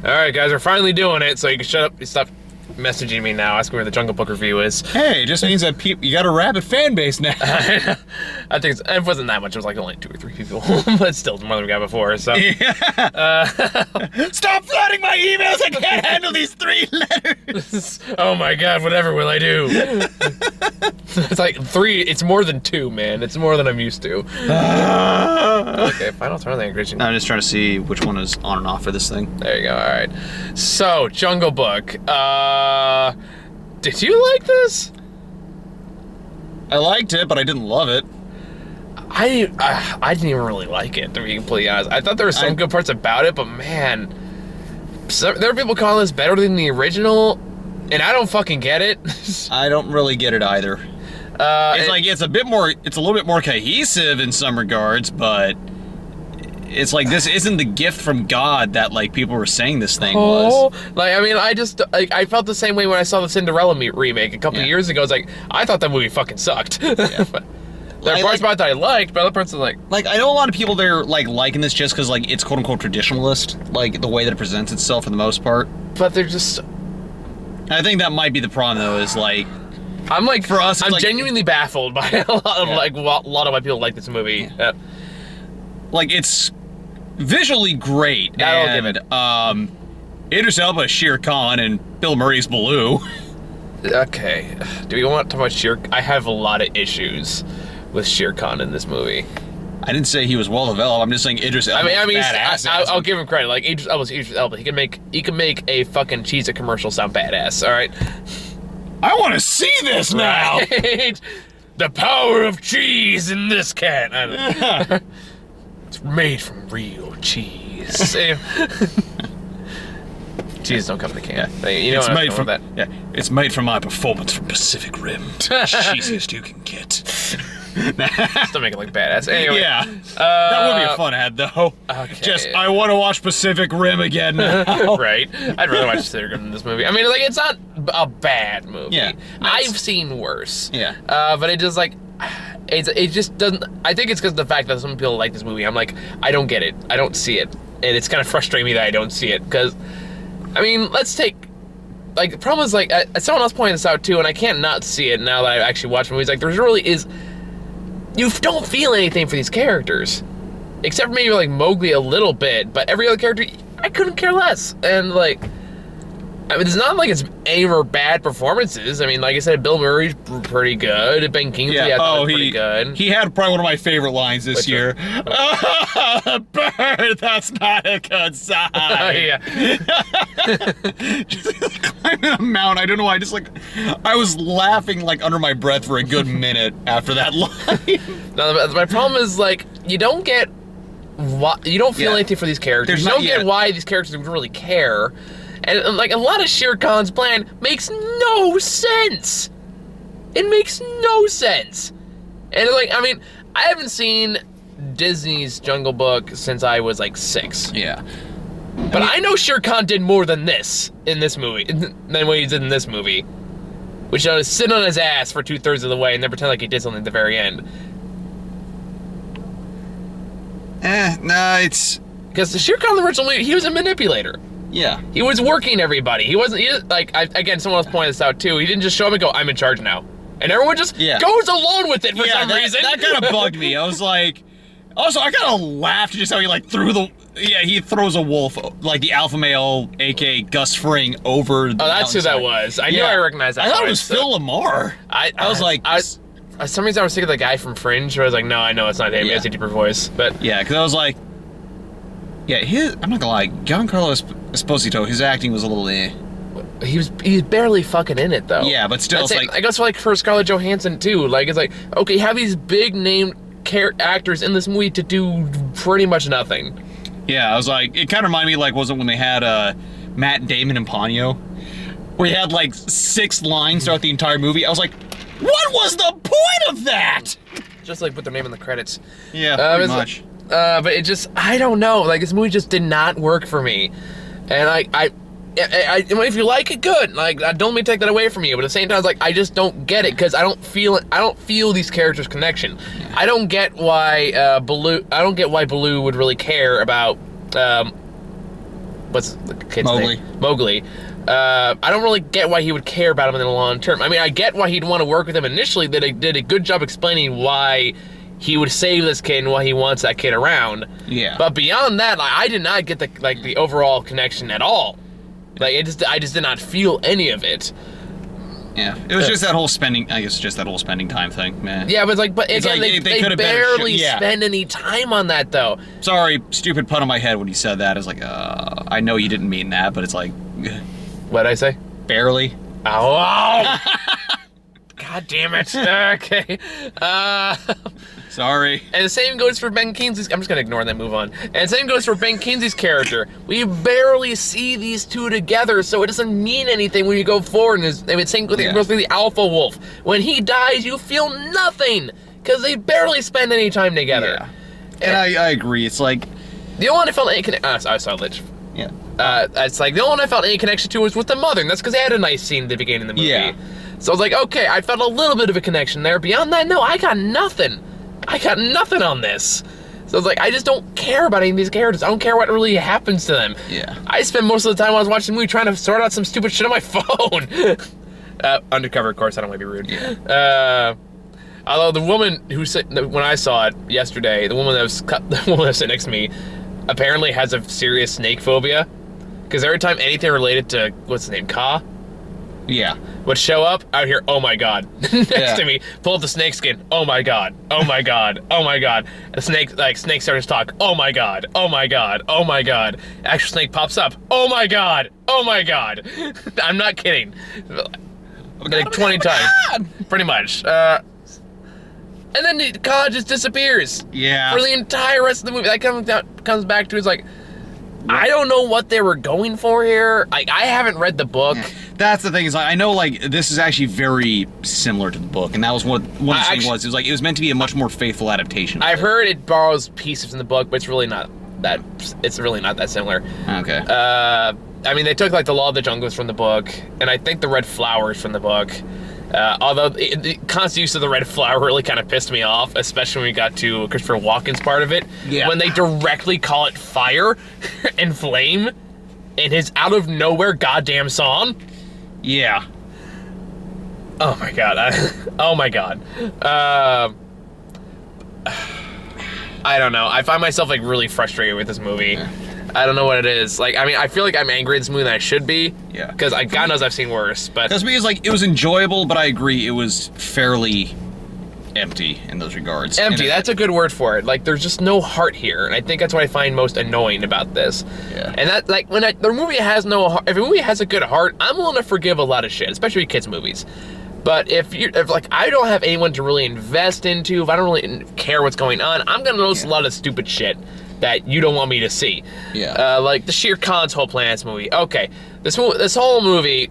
All right, guys, we're finally doing it, so you can shut up. Stop messaging me now, asking where the Jungle Book review is. Hey, it just means that you got a rabid fan base now. I think it wasn't that much. It was like only 2 or 3 people, but still more than we got before. So Yeah. Stop flooding my emails! I can't handle these 3 letters. Oh my God! Whatever will I do? It's like 3. It's more than 2, man. It's more than I'm used to. Okay, final turn language. I'm just trying to see which one is on and off for this thing. There you go. All right. So, Jungle Book. Did you like this? I liked it, but I didn't love it. I didn't even really like it, to be completely honest. I thought there were some good parts about it, but man, there are people calling this better than the original, and I don't fucking get it. I don't really get it either. It's a little bit more cohesive in some regards, but it's like this isn't the gift from God that like people were saying this thing was. Like, I mean, I felt the same way when I saw the Cinderella remake a couple of years ago. It's like, I thought that movie fucking sucked. Yeah. There are parts about it that I liked, but other parts are like... Like, I know a lot of people, they're, like, liking this just because, like, it's quote-unquote traditionalist, like, the way that it presents itself for the most part. But they're just... I think that might be the problem, though, is, like... I'm, like, for us, I'm like, genuinely baffled by a lot of, like, a lot of why people like this movie. Yeah. Like, it's visually great, I'll give it. Idris Elba is Shere Khan, and Bill Murray's Baloo. Okay. Do we want to talk about Shere... I have a lot of issues with Shere Khan in this movie. I didn't say he was well developed. I'm just saying Idris Elba. I mean, badass. I'll give him credit. Like Idris Elba, he can make a fucking Cheez-It commercial sound badass. All right. I want to see this now. Right? The power of cheese in this can. I don't know. It's made from real cheese. Cheese don't come in a can. Yeah. You know it's made from that. Yeah, it's made from my performance from Pacific Rim. Cheesiest you can get. Still make it look badass. Anyway. Yeah. That would be a fun ad, though. Okay. Just, I want to watch Pacific Rim again now. Right. I'd rather watch Pacific Rim than this movie. I mean, like, it's not a bad movie. Yeah. I've seen worse. Yeah. But it just, like, it just doesn't... I think it's because of the fact that some people like this movie. I'm like, I don't get it. I don't see it. And it's kind of frustrating me that I don't see it. Because, I mean, let's take... Like, the problem is, like, someone else pointed this out, too, and I can't not see it now that I actually watch movies. Like, there really is... You don't feel anything for these characters. Except for maybe, like, Mowgli a little bit, but every other character, I couldn't care less. And, like, I mean, it's not like it's any more bad performances. I mean, like I said, Bill Murray's pretty good. Ben Kingsley, I thought was pretty good. He had probably one of my favorite lines this year. Bird, that's not a good sign. Yeah. Just like, climbing a mountain. I don't know why. I was laughing like under my breath for a good minute after that line. No, my problem is, like, you don't get you don't feel anything for these characters. You don't get why these characters would really care. And, like, a lot of Shere Khan's plan makes no sense. It makes no sense. And, like, I mean, I haven't seen Disney's Jungle Book since I was, like, 6. Yeah. But I know Shere Khan did more than this in this movie, than what he did in this movie. Which is sit on his ass for 2/3 of the way and then pretend like he did something at the very end. No, it's... Because the Shere Khan in the original movie, he was a manipulator. Yeah. He was working everybody. He wasn't, again, someone else pointed this out too. He didn't just show up and go, I'm in charge now. And everyone just goes along with it for some reason. That kind of bugged me. I was like, also, I kind of laughed just how he, like, he throws a wolf, like the alpha male, aka Gus Fring, over the that's who that was. I knew I recognized that. I thought it was Phil Lamar. I was like... For some reason I was thinking of the guy from Fringe, where I was like, no, I know it's not him. He has a deeper voice. But yeah, because I was like, I'm not gonna lie, Giancarlo Esposito, his acting was a little He's barely fucking in it, though. Yeah, but still, it's like... I guess for Scarlett Johansson, too. Like, it's like, okay, have these big-name actors in this movie to do pretty much nothing. Yeah, I was like, it kind of reminded me, like, wasn't when they had Matt Damon and Ponyo, where he had, like, 6 lines throughout the entire movie. I was like, what was the point of that? Just, like, put their name in the credits. Yeah, pretty much. But it just, I don't know. Like, this movie just did not work for me. And if you like it, good. Like, I don't mean to take that away from you, but at the same time, it's like, I just don't get it, because I don't feel these characters' connection. I don't get why Baloo would really care about what's the kid's Mowgli. name? Mowgli. I don't really get why he would care about him in the long term. I mean, I get why he'd want to work with him initially. That he did a good job explaining why he would save this kid and why he wants that kid around. Yeah. But beyond that, like, I did not get the overall connection at all. Like, I just did not feel any of it. Yeah, it was just that whole spending. I guess just that whole spending time thing, man. Yeah, but again, like, they barely spend any time on that, though. Sorry, stupid pun on my head when you said that. I was like, I know you didn't mean that, but it's like, What'd I say? barely. Oh! God damn it. Okay. Sorry. And the same goes for Ben Kingsley's. I'm just gonna ignore that. Move on. And the same goes for Ben Kingsley's character. We barely see these two together, so it doesn't mean anything when you go forward. And same goes for the Alpha Wolf. When he dies, you feel nothing because they barely spend any time together. Yeah. And I agree. It's like the only one I felt any connection. I saw Lich. Yeah. It's like the only one I felt any connection to was with the mother, and that's because they had a nice scene at the beginning of the movie. Yeah. So I was like, okay, I felt a little bit of a connection there. Beyond that, no, I got nothing. I got nothing on this. So I was like, I just don't care about any of these characters. I don't care what really happens to them. Yeah. I spent most of the time while I was watching the movie trying to sort out some stupid shit on my phone. Undercover, of course, I don't want to be rude. Yeah. Although the woman who said, when I saw it yesterday, the woman that was sitting next to me apparently has a serious snake phobia. Because every time anything related to, what's his name, Ka? Yeah. Would show up, I would hear, oh my god, next to me, pull up the snake skin, oh my god, oh my god, oh my god. The snake starts to talk, oh my god, oh my god, oh my god. Actual snake pops up, oh my god, oh my god. I'm not kidding. Like 20 times, pretty much. And then Ka just disappears. Yeah. For the entire rest of the movie. That comes back to, it's like, I don't know what they were going for here. I haven't read the book. That's the thing, is I know, like, this is actually very similar to the book, and that was what one of the things was. It was like, it was meant to be a much more faithful adaptation. I've heard it borrows pieces from the book, but it's really not that similar. Okay. I mean, they took, like, the Law of the Jungle was from the book, and I think the Red Flower is from the book. Although the constant use of the red flower really kind of pissed me off, especially when we got to Christopher Walken's part of it. Yeah. When they directly call it fire and flame in his out of nowhere goddamn song. Yeah. Oh my god. Oh my god. I don't know. I find myself like really frustrated with this movie. Yeah. I don't know what it is. Like, I mean, I feel like I'm angry at this movie than I should be. Yeah. Because God knows I've seen worse, but... That's because, like, it was enjoyable, but I agree, it was fairly empty in those regards. Empty, that's a good word for it. Like, there's just no heart here, and I think that's what I find most annoying about this. Yeah. And that, like, the movie has no heart... If a movie has a good heart, I'm willing to forgive a lot of shit, especially kids' movies. But if like, I don't have anyone to really invest into, if I don't really care what's going on, I'm gonna notice a lot of stupid shit that you don't want me to see. Yeah. Like the Shere Khan's whole plan in this movie. Okay, this whole movie,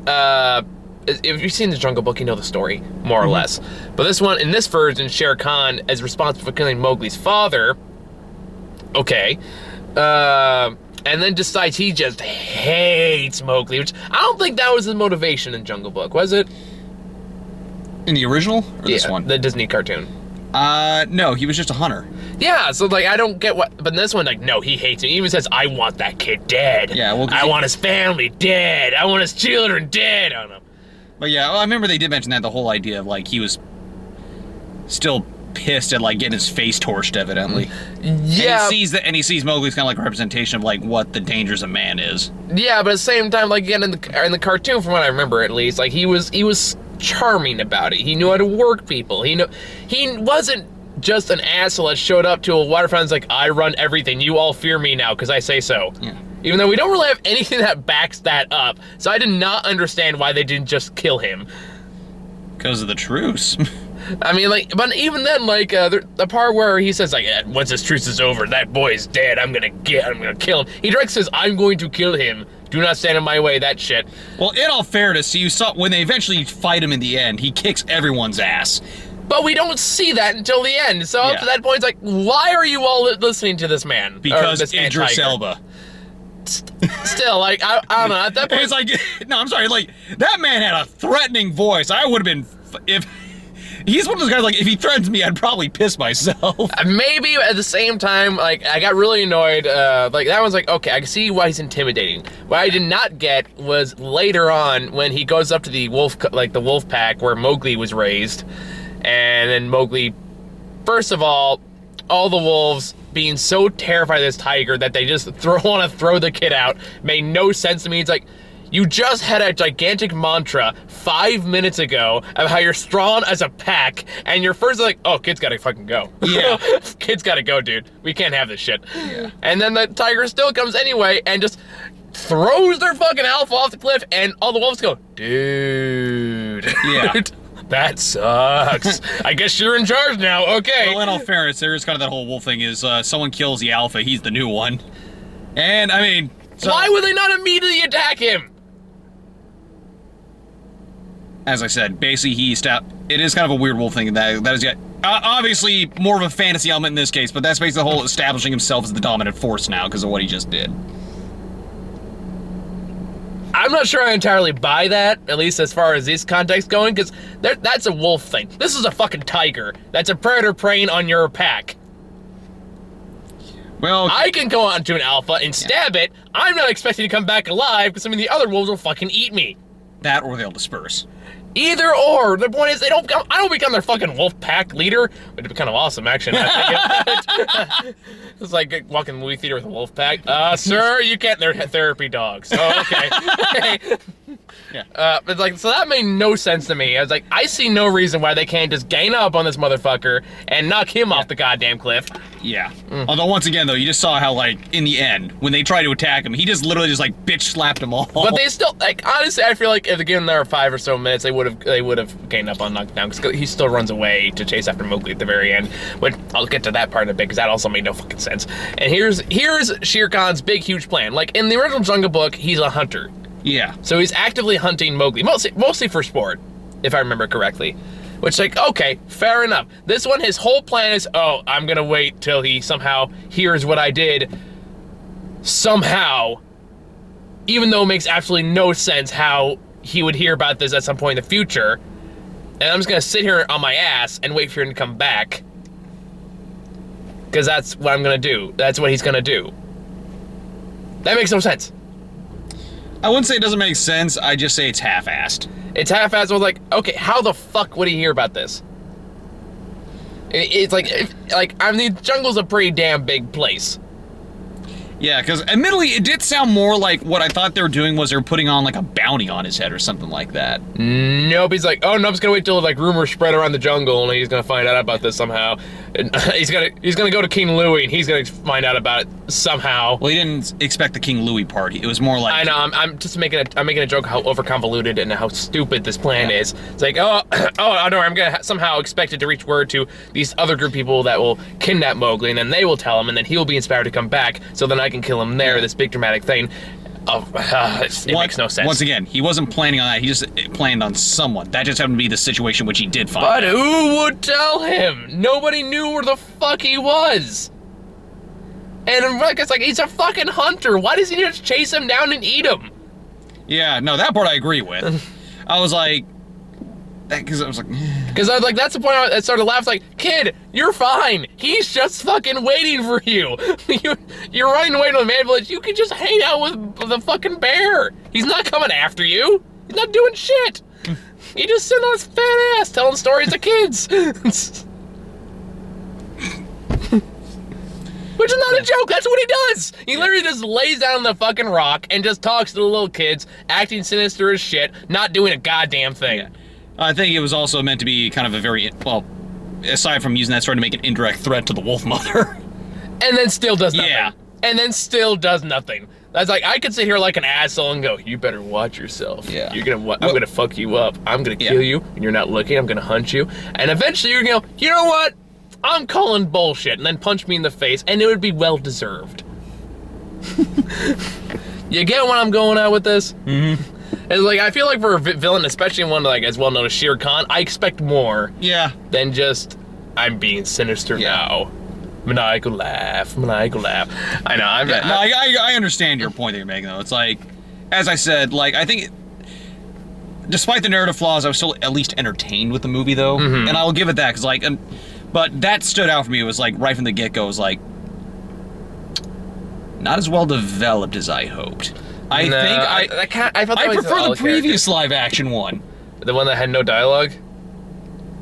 if you've seen the Jungle Book, you know the story, more or less. But this one, in this version, Shere Khan is responsible for killing Mowgli's father. Okay. And then decides he just hates Mowgli, which I don't think that was his motivation in Jungle Book, was it? In the original? Or this one? The Disney cartoon. No, he was just a hunter. Yeah, so, like, I don't get what... But in this one, like, no, he hates him. He even says, I want that kid dead. Yeah, well... I want his family dead. I want his children dead. I don't know. But yeah, I remember they did mention that, the whole idea of, like, he was still pissed at, like, getting his face torched, evidently. Yeah. And he sees Mowgli's kind of like a representation of, like, what the dangers of man is. Yeah, but at the same time, like, again, in the cartoon, from what I remember, at least, like, he was charming about it. He knew how to work people. He wasn't just an asshole that showed up to a waterfront and was like, I run everything. You all fear me now because I say so. Yeah. Even though we don't really have anything that backs that up. So I did not understand why they didn't just kill him. Because of the truce. I mean, like, but even then, like, the part where he says, like, once this truce is over, that boy is dead, I'm gonna kill him. He directly says, I'm going to kill him. Do not stand in my way, that shit. Well, in all fairness, you saw, when they eventually fight him in the end, he kicks everyone's ass. But we don't see that until the end. So up to that point, it's like, why are you all listening to this man? Because Idris Elba. Still, like, I don't know, at that point... It's like, no, I'm sorry, like, that man had a threatening voice. I would have been, He's one of those guys, like, if he threatens me, I'd probably piss myself. Maybe at the same time, like, I got really annoyed. Like, that one's like, okay, I can see why he's intimidating. What I did not get was later on when he goes up to the wolf pack where Mowgli was raised. And then Mowgli, first of all the wolves being so terrified of this tiger that they just want to throw the kid out made no sense to me. It's like, you just had a gigantic mantra 5 minutes ago of how you're strong as a pack, and you're first like, oh, kid's gotta fucking go. Yeah. Kid's gotta go, dude. We can't have this shit. Yeah. And then the tiger still comes anyway and just throws their fucking alpha off the cliff, and all the wolves go, dude. Yeah. That sucks. I guess you're in charge now. Okay. Well, in all fairness, there is kind of that whole wolf thing is someone kills the alpha, he's the new one. And, I mean... So, why would they not immediately attack him? As I said, basically it is kind of a weird wolf thing that is yet... obviously, more of a fantasy element in this case, but that's basically the whole establishing himself as the dominant force now because of what he just did. I'm not sure I entirely buy that, at least as far as this context going, because that's a wolf thing. This is a fucking tiger. That's a predator preying on your pack. Well, I can go on to an alpha and stab it. I'm not expecting to come back alive because some of the other wolves will fucking eat me. That or they'll disperse. Either or. The point is, I don't become their fucking wolf pack leader. It'd be kind of awesome, actually. It's like walking in the movie theater with a wolf pack. Sir, you can't. They're therapy dogs. Oh, okay. Yeah. But like, so that made no sense to me. I was like, I see no reason why they can't just gang up on this motherfucker and knock him off the goddamn cliff. Yeah. Although once again though, you just saw how like in the end when they tried to attack him, he just literally just like bitch slapped them all. But they still like honestly, I feel like if they given there 5 or so minutes, they would have gained up on knockdown because he still runs away to chase after Mowgli at the very end. But I'll get to that part in a bit because that also made no fucking sense. And here's Shere Khan's big huge plan. Like in the original Jungle Book, he's a hunter. Yeah. So he's actively hunting Mowgli, mostly for sport, if I remember correctly. Which, like, okay, fair enough. This one, his whole plan is, oh, I'm gonna wait till he somehow hears what I did. Somehow. Even though it makes absolutely no sense how he would hear about this at some point in the future. And I'm just gonna sit here on my ass and wait for him to come back. Because that's what I'm gonna do. That's what he's gonna do. That makes no sense. I wouldn't say it doesn't make sense, I just say it's half-assed. It's half-assed. I was like, okay, how the fuck would he hear about this? It's like, I mean, the jungle's a pretty damn big place. Yeah, because admittedly, it did sound more like what I thought they were doing was they were putting on like a bounty on his head or something like that. Nope, he's like, oh no, I'm just gonna wait till like rumors spread around the jungle and he's gonna find out about this somehow. And he's gonna go to King Louie and he's gonna find out about it somehow. Well, he didn't expect the King Louie part. It was more like I know. I'm just making a joke how over convoluted and how stupid this plan is. It's like, oh no, I'm gonna somehow expect it to reach word to these other group of people that will kidnap Mowgli and then they will tell him and then he'll be inspired to come back. So then I can kill him there. This big dramatic thing. It makes no sense. Once again, he wasn't planning on that. He just planned on someone. That just happened to be the situation which he did find But out. who would tell him? Nobody knew where the fuck he was. And it's like, he's a fucking hunter. Why does he just chase him down and eat him? Yeah, no, that part I agree with. I was like... Because I was like... Because I was like, that's the point I started laughing. Like, kid, you're fine. He's just fucking waiting for you. You're running away to the man village. You can just hang out with the fucking bear. He's not coming after you. He's not doing shit. He just sitting on his fat ass telling stories to kids. Which is not a joke, that's what he does! He literally just lays down on the fucking rock and just talks to the little kids, acting sinister as shit, not doing a goddamn thing. Yeah. I think it was also meant to be kind of a very, well, aside from using that sort of make an indirect threat to the wolf mother. And then still does nothing. Yeah. And then still does nothing. That's like, I could sit here like an asshole and go, you better watch yourself. Yeah. I'm gonna fuck you up. I'm gonna kill you, and you're not looking, I'm gonna hunt you. And eventually you're gonna go, you know what? I'm calling bullshit, and then punch me in the face, and it would be well-deserved. You get what I'm going at with this? Mm-hmm. It's like, I feel like for a villain, especially one like as well known as Shere Khan, I expect more than just, I'm being sinister now. Maniacal laugh. I know, I understand your point that you're making, though. It's like, as I said, like, I think despite the narrative flaws, I was still at least entertained with the movie, though. And I will give it that, because, like, but that stood out for me. It was, like, right from the get-go, it was, like, not as well developed as I hoped. I prefer the previous live-action one. The one that had no dialogue?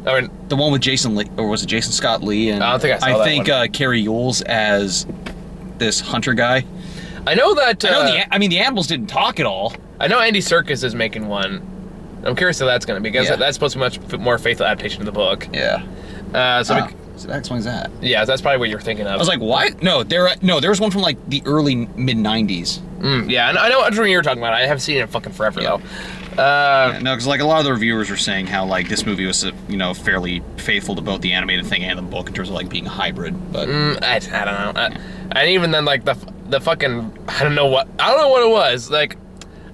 Or, the one with Jason Lee, or was it Jason Scott Lee? And I don't think I saw that one. Carrie Yules as this hunter guy. I know that... the animals didn't talk at all. I know Andy Serkis is making one. I'm curious how that's going to be, because that's supposed to be much more faithful adaptation of the book. Yeah. So that explains that. Yeah, that's probably what you're thinking of. I was like, what? No, there was one from, like, the early mid-90s. Yeah, and I know what you're talking about. I haven't seen it in fucking forever, though. No, because, like, a lot of the reviewers were saying how, like, this movie was, fairly faithful to both the animated thing and the book in terms of, like, being a hybrid, but... I don't know. And even then, like, the fucking... I don't know what it was. Like,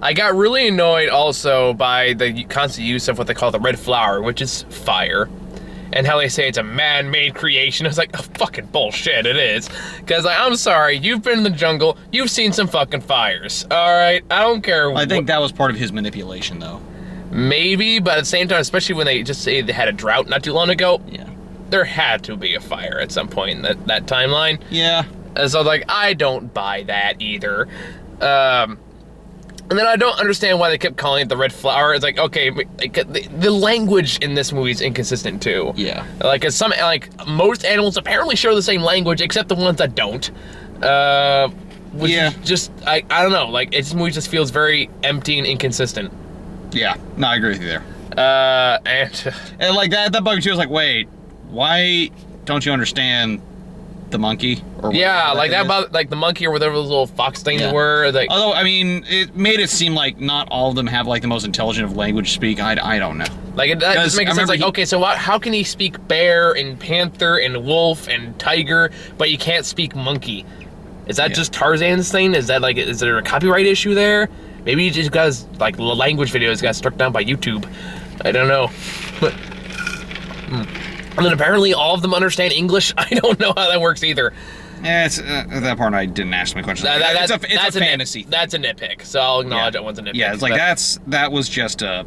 I got really annoyed also by the constant use of what they call the red flower, which is fire. And how they say it's a man-made creation. I was like, oh, fucking bullshit, it is. Because, like, I'm sorry, you've been in the jungle, you've seen some fucking fires, alright? I don't care. I think that was part of his manipulation, though. Maybe, but at the same time, especially when they just say they had a drought not too long ago, there had to be a fire at some point in that timeline. Yeah. And so, like, I don't buy that either. And then I don't understand why they kept calling it the red flower. It's like, okay, like, the language in this movie is inconsistent too. Yeah. Like, most animals apparently share the same language, except the ones that don't. Which is just, I don't know. Like, this movie just feels very empty and inconsistent. Yeah. No, I agree with you there. And like that bugged me too. I was like, wait, why don't you understand the monkey? Or like that about like the monkey or whatever those little fox things were. Like, although I mean, it made it seem like not all of them have like the most intelligent of language speak. I don't know. Like that just makes sense. Like, okay, so how can he speak bear and panther and wolf and tiger, but you can't speak monkey? Is that just Tarzan's thing? Is there a copyright issue there? Maybe he just got his like language videos got struck down by YouTube. I don't know. But and then apparently all of them understand English. I don't know how that works either. Yeah, it's that part I didn't ask my question. It's a fantasy. That's a nitpick, so I'll acknowledge that one's a nitpick. Yeah, it's like that was just a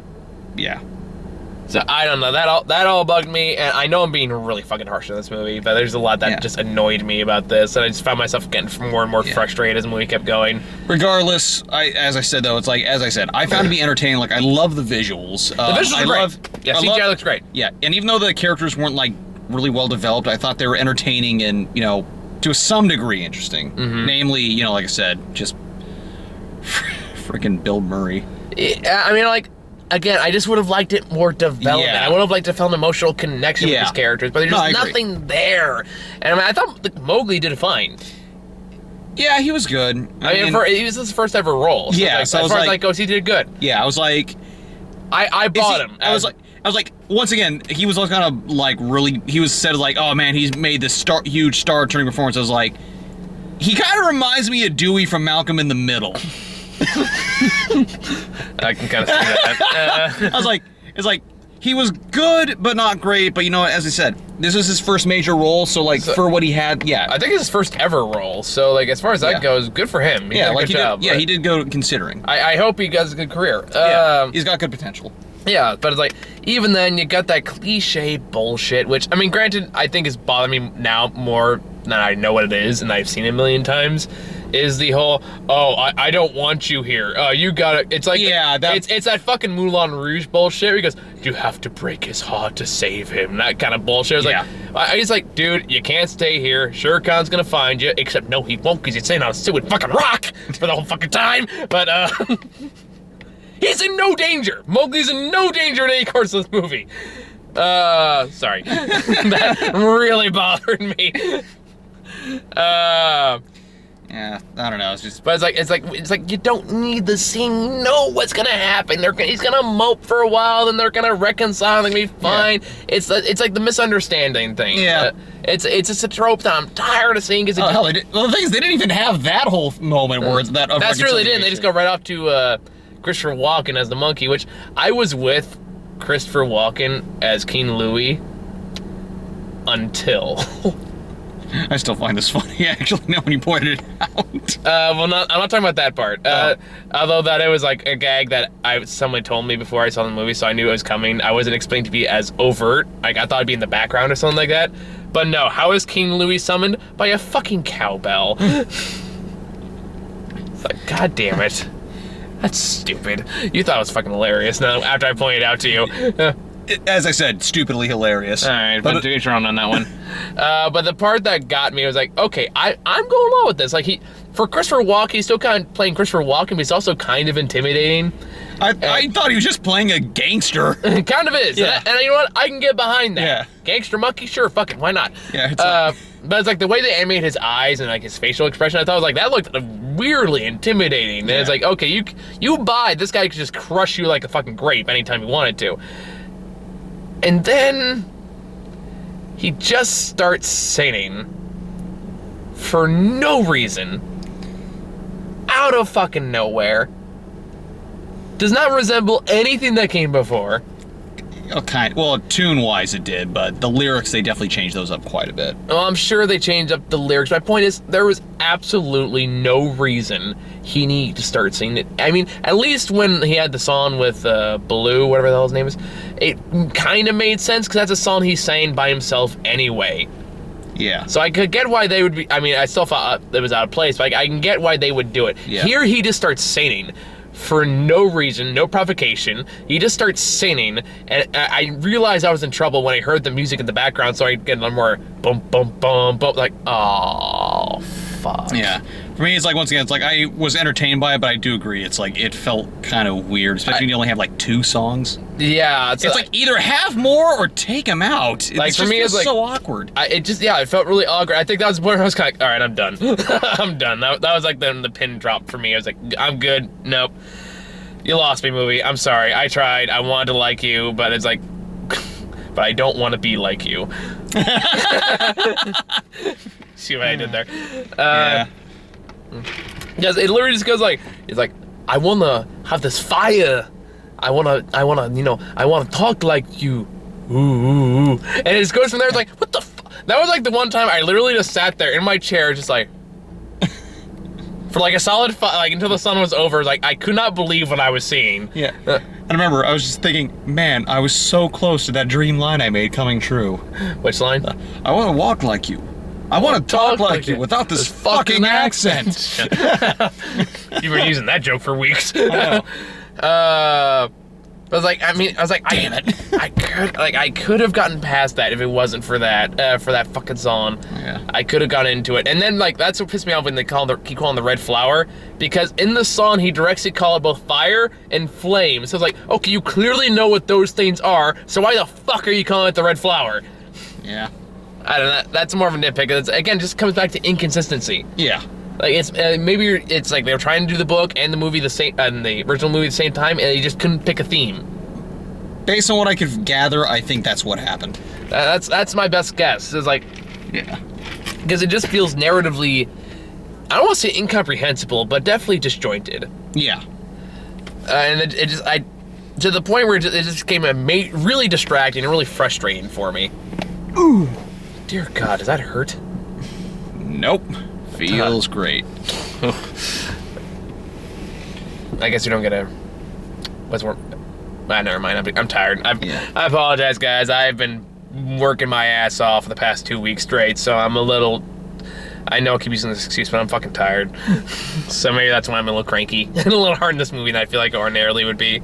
So I don't know. That all bugged me, and I know I'm being really fucking harsh in this movie, but there's a lot that just annoyed me about this, and I just found myself getting more and more frustrated as the movie kept going. Regardless, as I said though, it's like as I said, I found it to be entertaining. Like I love the visuals. The visuals are great. CGI looks great. Yeah, and even though the characters weren't like really well developed, I thought they were entertaining and to some degree interesting. Namely, like I said, just freaking Bill Murray. I mean, like. Again, I just would have liked it more development. I would have liked to feel an emotional connection with these characters, but there's just nothing there. And I mean, I thought Mowgli did fine. Yeah, he was good. I mean, he was his first ever role. So as far as that goes, he did good. Yeah, I was like, I bought him. I was like, once again, he was kind of like really. He was said like, oh man, he's made this huge star-turning performance. I was like, he kind of reminds me of Dewey from Malcolm in the Middle. I can kind of see that. I was like, it's like he was good but not great. But as I said, this was his first major role. So like for what he had, I think it's his first ever role. So like as far as that goes, good for him. He did a good job. He did good considering. I hope he has a good career. He's got good potential. Yeah, but it's like, even then, you got that cliche bullshit, which, I mean, granted, I think is bothering me now more than I know what it is, and I've seen it a million times, is the whole, I don't want you here. You gotta, it's like, it's that fucking Moulin Rouge bullshit, because you have to break his heart to save him, that kind of bullshit. It's like, dude, you can't stay here. Shere Khan's gonna find you, except no, he won't, because he's sitting on a stupid fucking rock for the whole fucking time, but, he's in no danger. Mowgli's in no danger in any course of this movie. Sorry. That really bothered me. Yeah, I don't know. It's just. But it's like you don't need the scene. You know what's gonna happen. He's gonna mope for a while, then they're gonna reconcile. They're gonna be fine. Yeah. It's like the misunderstanding thing. Yeah. It's just a trope that I'm tired of seeing. Cause well, the thing is, they didn't even have that whole moment where it's that. That's really didn't. They just go right off to Christopher Walken as the monkey, which I was with Christopher Walken as King Louie until I still find this funny, actually, now when you pointed it out. I'm not talking about that part. Although that it was like a gag that someone told me before I saw the movie, so I knew it was coming. I wasn't expecting to be as overt. Like, I thought it'd be in the background or something like that. But no, how is King Louis summoned? By a fucking cowbell. It's like, God damn it. That's stupid. You thought it was fucking hilarious now after I pointed it out to you. As I said, stupidly hilarious. Alright, but do your own on that one. But the part that got me was like, okay, I'm going along with this. Like, for Christopher Walken, he's still kind of playing Christopher Walken, but he's also kind of intimidating. I thought he was just playing a gangster. Kind of is. Yeah. And you know what? I can get behind that. Yeah. Gangster monkey? Sure, fuck it, why not? Yeah, but it's like the way they animated his eyes and like his facial expression, I thought was like, that looked weirdly intimidating. And it's like, okay, you buy, this guy could just crush you like a fucking grape anytime he wanted to. And then he just starts singing for no reason, out of fucking nowhere. Does not resemble anything that came before. Okay, well, tune-wise it did, but the lyrics, they definitely changed those up quite a bit. Well, I'm sure they changed up the lyrics. My point is, there was absolutely no reason he needed to start singing it. I mean, at least when he had the song with Blue, whatever the hell his name is, it kind of made sense, because that's a song he sang by himself anyway. Yeah. So I could get why they would be, I mean, I still thought it was out of place, but I can get why they would do it. Yeah. Here he just starts singing. For no reason, no provocation. He just starts singing, and I realized I was in trouble when I heard the music in the background, so I get a little more bum, bum, bum, bum, like, oh, fuck. Yeah. For me, it's like, once again, it's like, I was entertained by it, but I do agree, it's like, it felt kind of weird, especially when you only have, like, 2 songs. Yeah. It's like, either have more or take them out. Like, for me, it's like, so awkward. It felt really awkward. I think that was the point where I was kind of like, all right, I'm done. I'm done. That was like the pin drop for me. I was like, I'm good. Nope. You lost me, movie. I'm sorry. I tried. I wanted to like you, but it's like, but I don't want to be like you. See what I did there? Yeah. Yes, it literally just goes like, it's like, I want to have this fire. I want to, you know, I want to talk like you. Ooh, ooh, ooh. And it just goes from there. It's like, what the fuck? That was like the one time I literally just sat there in my chair, just like, for like a solid like until the sun was over. Like, I could not believe what I was seeing. Yeah. I remember, I was just thinking, man, I was so close to that dream line I made coming true. Which line? I want to walk like you. I want to talk like you without this fucking accent. You've been using that joke for weeks. I know. I was like, Damn it. I could have gotten past that if it wasn't for that fucking song. Yeah. I could have gotten into it. And then, like, that's what pissed me off when they keep calling the red flower, because in the song, he directly called it both fire and flame. So it's like, okay, you clearly know what those things are, so why the fuck are you calling it the red flower? Yeah. I don't know, that's more of a nitpick. It's, again, just comes back to inconsistency. Yeah. Like, it's maybe it's like they were trying to do the book and the movie and the original movie at the same time, and you just couldn't pick a theme. Based on what I could gather, I think that's what happened. That's my best guess. It's like, yeah, because it just feels narratively, I don't want to say incomprehensible, but definitely disjointed. Yeah. And it just to the point where it just became really distracting and really frustrating for me. Ooh, dear God, does that hurt? Nope. Feels great. I guess you don't get a. What's more? Never mind. I'm tired. I apologize, guys. I've been working my ass off for the past 2 weeks straight, so I'm a little. I know I keep using this excuse, but I'm fucking tired. So maybe that's why I'm a little cranky and a little hard in this movie than I feel like ordinarily would be.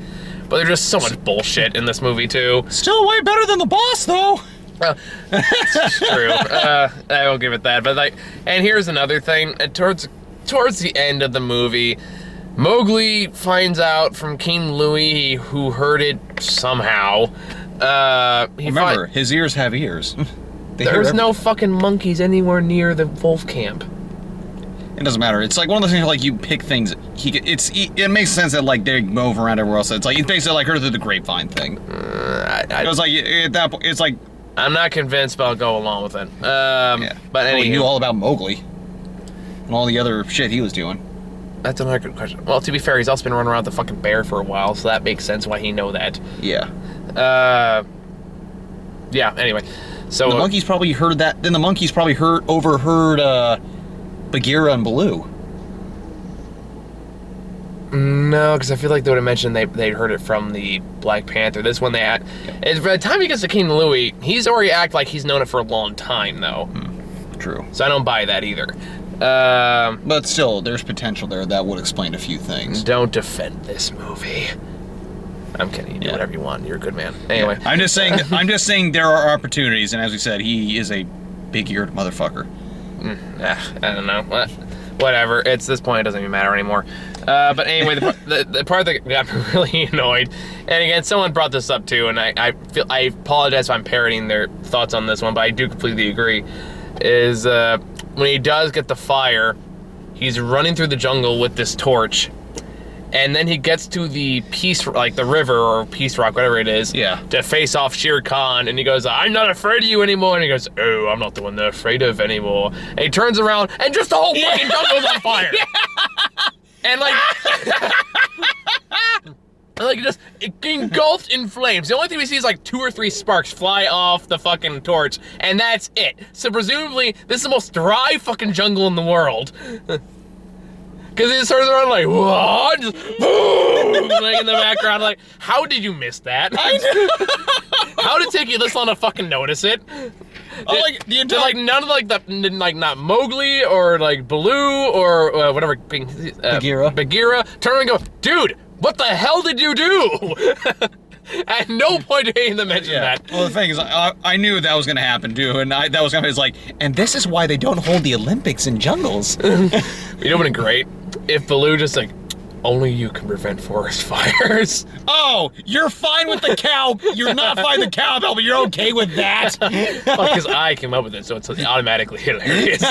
But there's just so much bullshit in this movie too. Still way better than the boss, though. It's true. I will give it that. But like, and here's another thing. Towards the end of the movie, Mowgli finds out from King Louis, who heard it somehow. Remember, his ears have ears. There's no fucking monkeys anywhere near the wolf camp. It doesn't matter. It's like one of those things like you pick things. It makes sense that like they move around everywhere else. It's like it's basically like heard through the grapevine thing. It was like at that point. It's like. I'm not convinced, but I'll go along with it. Yeah. But anyway, he knew all about Mowgli and all the other shit he was doing. That's another good question. Well, to be fair, he's also been running around with the fucking bear for a while, so that makes sense why he know that. Yeah. Yeah. Anyway, So the monkeys probably heard that. Then the monkeys probably overheard Bagheera and Baloo. No, because I feel like they would have mentioned they'd heard it from the Black Panther. This one they act. By the time he gets to King Louis, he's already act like he's known it for a long time, though. True. So I don't buy that either. But still, there's potential there that would explain a few things. Don't defend this movie. I'm kidding. You do whatever you want. You're a good man. Anyway, I'm just saying. I'm just saying there are opportunities, and as we said, he is a big-eared motherfucker. I don't know. Whatever. It's this point. It doesn't even matter anymore. But anyway, the part that got me really annoyed, and again, someone brought this up too, and I apologize if I'm parroting their thoughts on this one, but I do completely agree. Is when he does get the fire, he's running through the jungle with this torch. And then he gets to the the river or Peace Rock, whatever it is, to face off Shere Khan. And he goes, "I'm not afraid of you anymore." And he goes, "Oh, I'm not the one they're afraid of anymore." And he turns around, and just the whole fucking jungle's on fire. And just engulfed in flames. The only thing we see is 2 or 3 sparks fly off the fucking torch, and that's it. So presumably, this is the most dry fucking jungle in the world. Because it starts around what? Just boom! In the background, how did you miss that? How did it take you this long to fucking notice it? None of not Mowgli or Baloo or whatever Bagheera turn around and go, "Dude, what the hell did you do?" At no point did any of them mention that. Well, the thing is, I knew that was going to happen too, and that was going to be and this is why they don't hold the Olympics in jungles. You know what would be great? If Baloo just only you can prevent forest fires. Oh, you're fine with the cow. You're not fine with the cowbell, but you're okay with that. Well, because I came up with it, so it's automatically hilarious.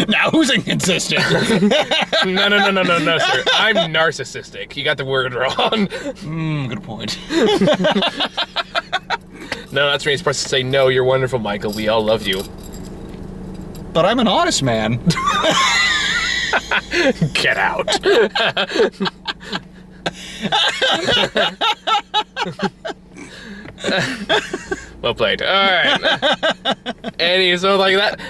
Now who's inconsistent? No, sir. I'm narcissistic. You got the word wrong. Good point. No, that's when you're supposed to say, "No, you're wonderful, Michael. We all love you." But I'm an honest man. Get out. Well played. All right. And so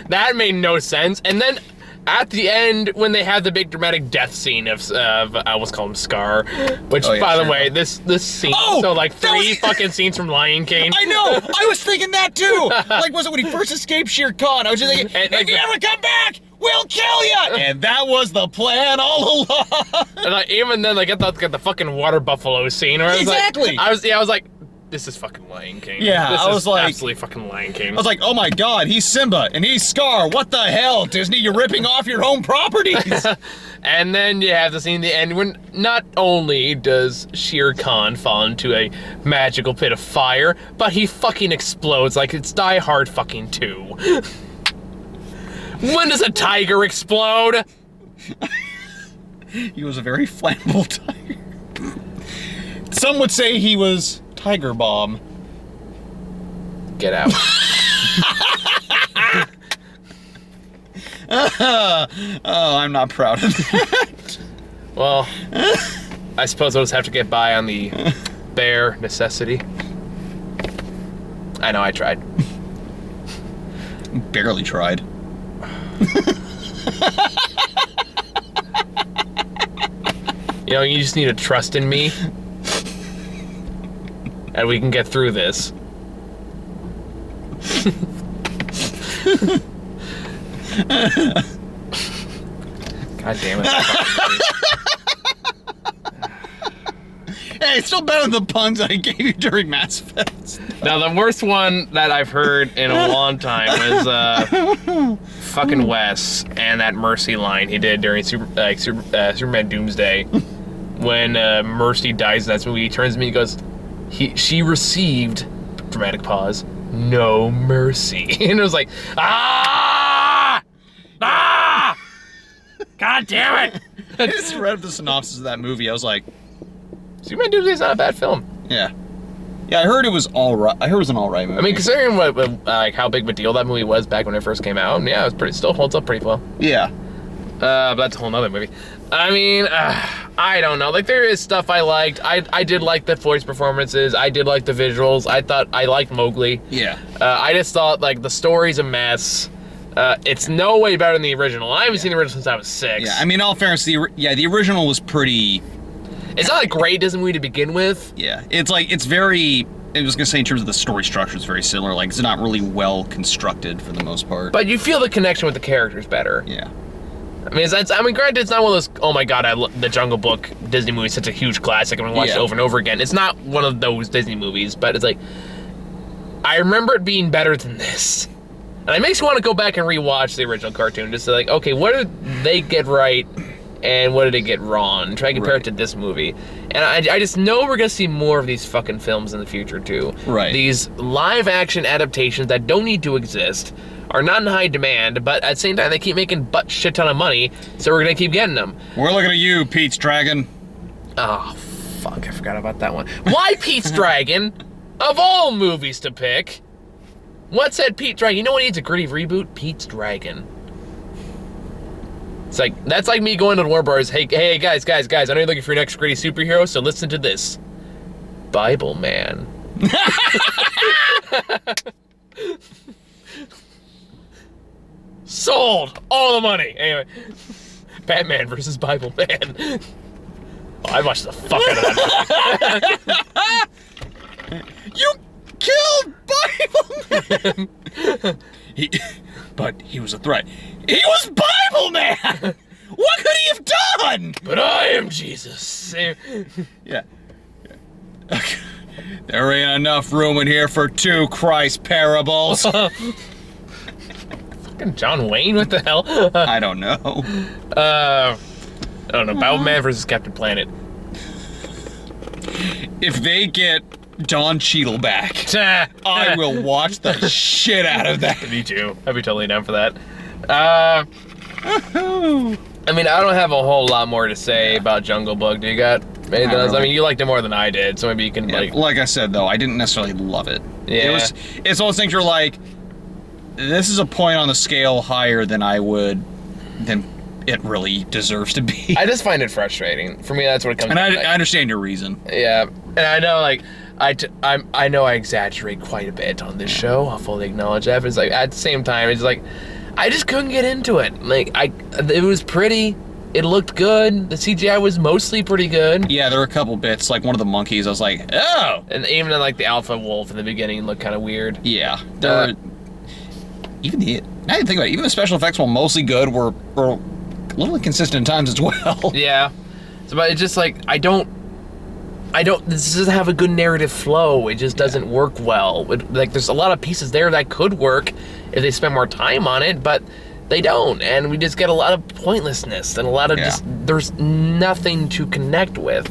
that made no sense. And then at the end, when they have the big dramatic death scene of I almost call him Scar, which by the way, this scene, three fucking scenes from Lion King. I know. I was thinking that too. Was it when he first escaped Shere Khan? I was just thinking, if you ever come back, we'll kill you. And that was the plan all along. And even then, get the fucking water buffalo scene. Where exactly. I was like, this is fucking Lion King. Yeah, this is absolutely fucking Lion King. I was like, oh my god, he's Simba and he's Scar. What the hell, Disney? You're ripping off your own properties. And then you have the scene at the end when not only does Shere Khan fall into a magical pit of fire, but he fucking explodes like it's Die Hard fucking 2. When does a tiger explode? He was a very flammable tiger. Some would say he was Tiger Bomb. Get out. Oh, I'm not proud of that. Well, I suppose I'll just have to get by on the bare necessity. I know, I tried. Barely tried. You just need to trust in me. And we can get through this. God damn it. Hey, it's still better than the puns I gave you during Mass Fest. Now, the worst one that I've heard in a long time was fucking Wes and that Mercy line he did during Superman Doomsday. When Mercy dies in that movie, he turns to me and goes, she received, dramatic pause, no mercy. And it was like, ah! God damn it! I just read the synopsis of that movie. I was like, Superman Doomsday is not a bad film. Yeah. Yeah, I heard it was alright. I heard it was an alright movie. I mean, considering how big of a deal that movie was back when it first came out, yeah, it was still holds up pretty well. Yeah. But that's a whole nother movie. I mean, I don't know. Like, there is stuff I liked. I did like the voice performances. I did like the visuals. I liked Mowgli. Yeah. I just thought, like, the story's a mess. It's no way better than the original. I haven't seen the original since I was 6. Yeah, I mean, in all fairness, the original was pretty... It's not a great Disney movie to begin with. Yeah, it's very... I was going to say in terms of the story structure, it's very similar. Like, it's not really well constructed for the most part. But you feel the connection with the characters better. Yeah. I mean, granted, it's not one of those, oh my god, the Jungle Book Disney movie is such a huge classic, I'm going to watch it over and over again. It's not one of those Disney movies, but it's like, I remember it being better than this. And it makes me want to go back and rewatch the original cartoon, just to like, okay, what did they get right, and what did they get wrong? And try to compare it to this movie. And I just know we're going to see more of these fucking films in the future, too. Right. These live-action adaptations that don't need to exist are not in high demand, but at the same time, they keep making shit ton of money, so we're going to keep getting them. We're looking at you, Pete's Dragon. Oh, fuck, I forgot about that one. Why Pete's Dragon? Of all movies to pick. What said Pete's Dragon? You know what needs a gritty reboot? Pete's Dragon. It's like, that's like me going to the Warner Bros. Hey, guys, I know you're looking for your next gritty superhero, so listen to this. Bible Man. Sold! All the money! Anyway, Batman versus Bible Man. Oh, I watched the fuck out of that movie. You killed Bible Man! But he was a threat. He was Bible Man! What could he have done? But I am Jesus. Yeah. Okay. There ain't enough room in here for 2 Christ parables. Fucking John Wayne? What the hell? I don't know. I don't know. Bible Man versus Captain Planet. If they get Don Cheadle back, I will watch the shit out of that. Me too. I'd be totally down for that. I mean, I don't have a whole lot more to say about Jungle Book. Do you got anything else? I mean, you liked it more than I did, so maybe you can like I said though, I didn't necessarily love it. Yeah. It's one of those things you're like, this is a point on the scale higher than it really deserves to be. I just find it frustrating. For me, that's what it comes. And I understand your reason. Yeah, and I know, like, I know I exaggerate quite a bit on this show. I'll fully acknowledge that. But it's like, at the same time, it's like, I just couldn't get into it. Like, it was pretty. It looked good. The CGI was mostly pretty good. Yeah, there were a couple bits, like one of the monkeys. I was like, oh. And even like the alpha wolf in the beginning looked kind of weird. Yeah, now you think about it, even the special effects, while mostly good, were a little inconsistent at times as well. Yeah, so, but it's just like this doesn't have a good narrative flow. It just doesn't work well. Like, there's a lot of pieces there that could work if they spend more time on it, but they don't, and we just get a lot of pointlessness and a lot of there's nothing to connect with.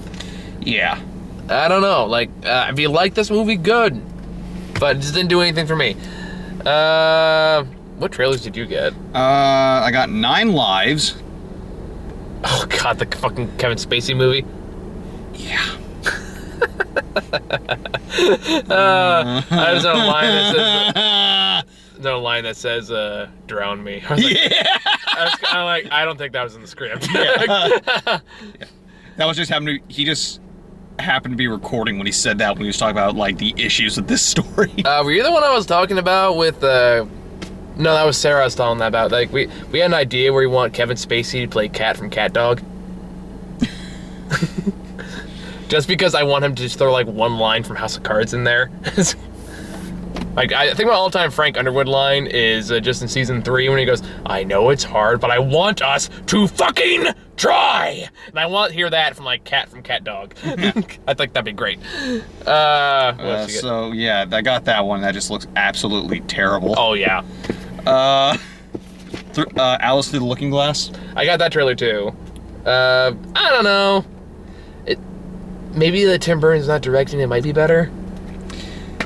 Yeah. I don't know, like, if you like this movie, good, but it just didn't do anything for me. What trailers did you get? I got 9 Lives. Oh god, the fucking Kevin Spacey movie. Yeah. There's no line that says drown me. I was like, I was kind of like, I don't think that was in the script. That was just he just happened to be recording when he said that, when he was talking about like the issues with this story. Were you the one I was talking about with no, that was Sarah I was talking about. Like, we had an idea where we want Kevin Spacey to play Cat from Cat Dog. Just because I want him to just throw like one line from House of Cards in there. Like, I think my all-time Frank Underwood line is just in season 3 when he goes, "I know it's hard, but I want us to fucking try." And I want to hear that from like Cat from Cat Dog. I think that'd be great. So yeah, I got that one. That just looks absolutely terrible. Oh yeah. Alice Through the Looking Glass. I got that trailer too. I don't know. Maybe the Tim Burton's not directing it might be better.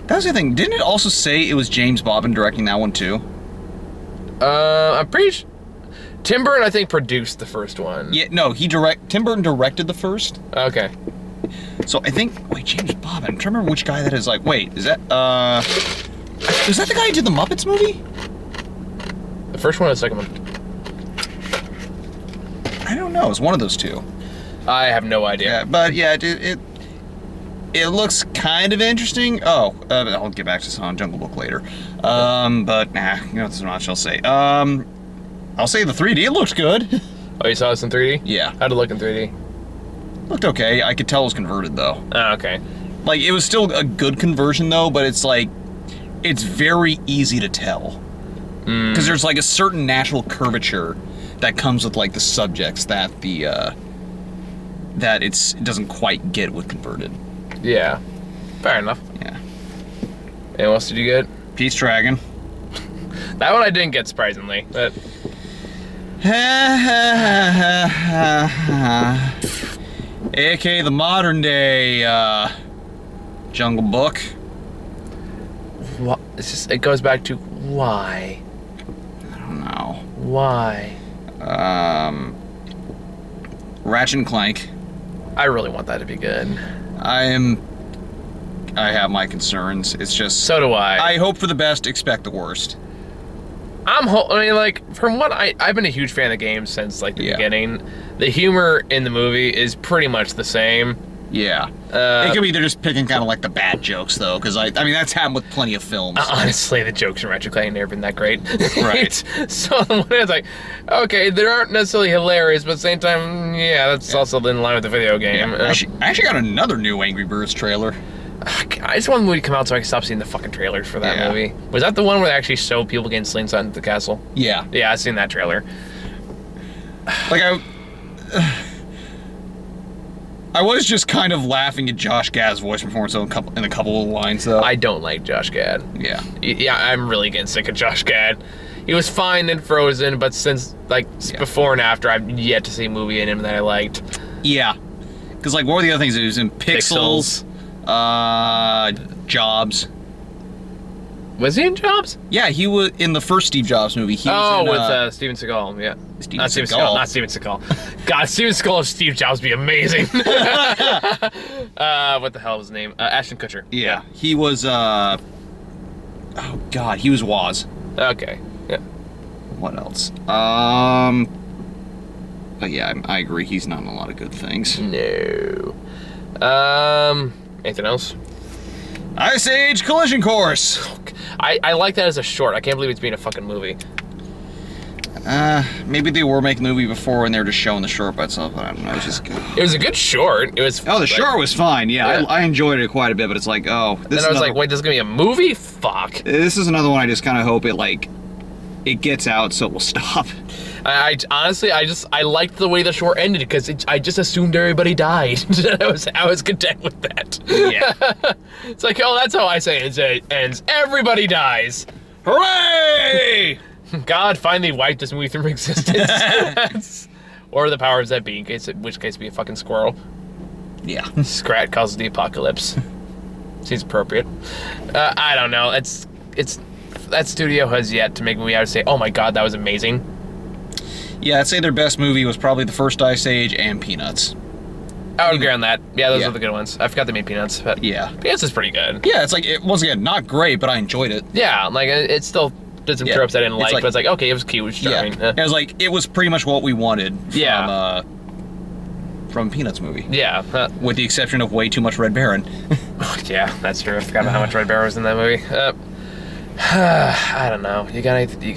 That was the thing. Didn't it also say it was James Bobbin directing that one too? I'm pretty sure. Tim Burton, I think, produced the first one. Yeah, no, Tim Burton directed the first. Okay. So I think, James Bobbin. I'm trying to remember which guy that is. Like, is that the guy who did the Muppets movie? The first one or the second one? I don't know. It's one of those two. I have no idea. Yeah, but yeah, it looks kind of interesting. Oh, I'll get back to this on Jungle Book later. But nah, that's not much I'll say. I'll say the 3D looks good. Oh, you saw this in 3D? Yeah. How'd it look in 3D? Looked okay. I could tell it was converted though. Oh, okay. Like, it was still a good conversion though, but it's like, it's very easy to tell. Because there's like a certain natural curvature that comes with like the subjects that it doesn't quite get with converted. Yeah. Fair enough. Yeah. And what else did you get? Pete's Dragon. That one I didn't get, surprisingly. But... AKA the modern day Jungle Book. What? It's just, it goes back to why? I don't know. Why? Ratchet and Clank. I really want that to be good. I have my concerns. It's just... So do I. I hope for the best, expect the worst. I mean, like, from what I've been a huge fan of the game since, like, the beginning. The humor in the movie is pretty much the same. Yeah. It could be they're just picking kind of like the bad jokes, though, because, I mean, that's happened with plenty of films. Honestly, the jokes in Ratchet and Clank never been that great. Right. So, on the one hand, it's like, okay, they aren't necessarily hilarious, but at the same time, yeah, that's also in line with the video game. Yeah. I actually got another new Angry Birds trailer. I just want the movie to come out so I can stop seeing the fucking trailers for that movie. Was that the one where they actually show people getting slingshot into the castle? Yeah. Yeah, I've seen that trailer. Like, I was just kind of laughing at Josh Gad's voice performance in a couple of lines, though. I don't like Josh Gad. Yeah. Yeah, I'm really getting sick of Josh Gad. He was fine in Frozen, but since, like, before and after, I've yet to see a movie in him that I liked. Yeah. Because, like, what were the other things? He was in Pixels. Jobs. Was he in Jobs? Yeah, he was in the first Steve Jobs movie. He was in, with Steven Seagal, yeah. Steven Seagal. Not Steven Seagal. God, Steven Seagal as Steve Jobs would be amazing. What the hell was his name? Ashton Kutcher. Yeah. He was, oh God, he was Woz. Okay, yeah. What else? But yeah, I agree, he's not in a lot of good things. No. Anything else? Ice Age Collision Course. I like that as a short. I can't believe it's being a fucking movie. Maybe they were making the movie before and they were just showing the short by itself. I don't know. It's just good. It was a good short. It was. Oh, the short was fine. Yeah. I enjoyed it quite a bit, but it's like, oh, this. Then I was like, wait, this is gonna be a movie? Fuck. This is another one. I just kind of hope it gets out so it will stop. I honestly, I liked the way the short ended because I just assumed everybody died. I was content with that. Yeah. It's like, oh, that's how I say it ends. Everybody dies. Hooray! God finally wiped this movie from existence. Or the powers that be, in which case it'd be a fucking squirrel. Yeah. Scrat causes the apocalypse. Seems appropriate. I don't know. It's that studio has yet to make a movie I would say, oh my God, that was amazing. Yeah, I'd say their best movie was probably the first Ice Age and Peanuts. I would agree on that. Yeah, those are the good ones. I forgot they made Peanuts. But yeah. Peanuts is pretty good. Yeah, it's like, once again, not great, but I enjoyed it. Yeah, like, it still did some tropes I didn't like, but it's like, okay, it was cute, it was charming. Yeah. It was like, it was pretty much what we wanted from Peanuts movie. Yeah. With the exception of way too much Red Baron. Yeah, that's true. I forgot about how much Red Baron was in that movie. I don't know. You got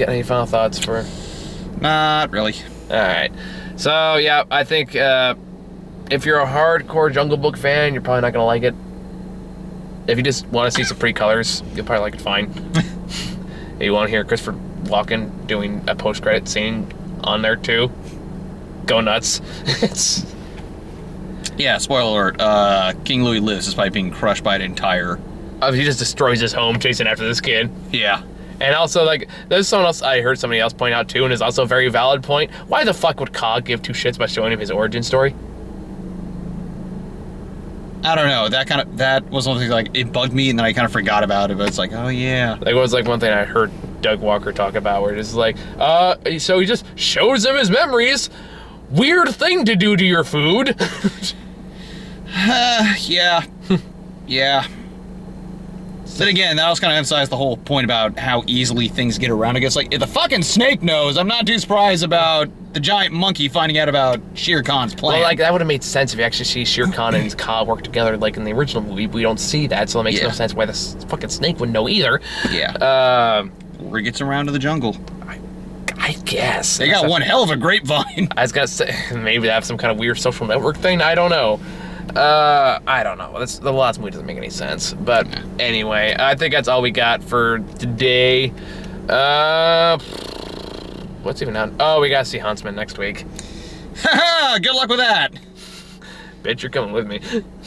any final thoughts for... Not really. Alright. So, yeah, I think if you're a hardcore Jungle Book fan, you're probably not going to like it. If you just want to see some pretty colors, you'll probably like it fine. If you want to hear Christopher Walken doing a post-credit scene on there, too, go nuts. Yeah, spoiler alert. King Louis lives despite being crushed by an entire... He just destroys his home chasing after this kid. Yeah. And also, like, there's someone else I heard somebody else point out, too, and is also a very valid point. Why the fuck would Cog give two shits about showing him his origin story? I don't know. That was one thing, like, it bugged me, and then I kind of forgot about it, but it's like, oh, yeah. Like, it was, like, one thing I heard Doug Walker talk about, where it's like, so he just shows him his memories. Weird thing to do to your food. Yeah. Yeah. Then again, that also kind of emphasized the whole point about how easily things get around. I guess, like, if the fucking snake knows, I'm not too surprised about the giant monkey finding out about Shere Khan's plan. Well, like, that would have made sense if you actually see Shere Khan and Ka work together, like in the original movie. We don't see that, so it makes no sense why the fucking snake wouldn't know either. Yeah. Or he gets around to the jungle. I guess. They got one hell of a grapevine. I was gonna say, maybe they have some kind of weird social network thing. I don't know. I don't know. The last movie doesn't make any sense. But anyway, I think that's all we got for today. What's even on? Oh, we gotta see Huntsman next week. Haha, good luck with that. Bitch, you're coming with me.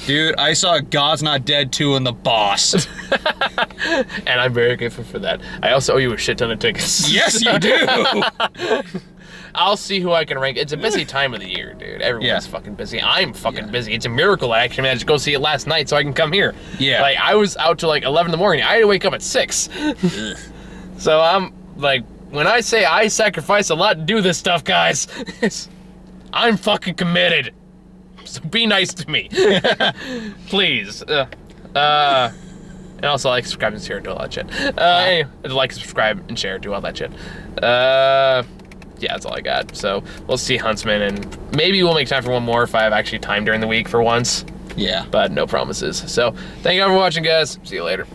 Dude, I saw God's Not Dead 2 in the Boss. And I'm very grateful for that. I also owe you a shit ton of tickets. Yes, you do. I'll see who I can rank. It's a busy time of the year, dude. Everyone's fucking busy. I'm fucking busy. It's a miracle I actually managed to go see it last night so I can come here. Yeah. Like, I was out till like 11 in the morning. I had to wake up at 6. So I'm like, when I say I sacrifice a lot to do this stuff, guys, I'm fucking committed. So be nice to me. Please. And also like, subscribe, and share, do all that shit. Anyway, like, subscribe, and share, do all that shit. Yeah, that's all I got. So we'll see Huntsman, and maybe we'll make time for one more if I have actually time during the week for once. Yeah. But no promises. So thank you all for watching, guys. See you later.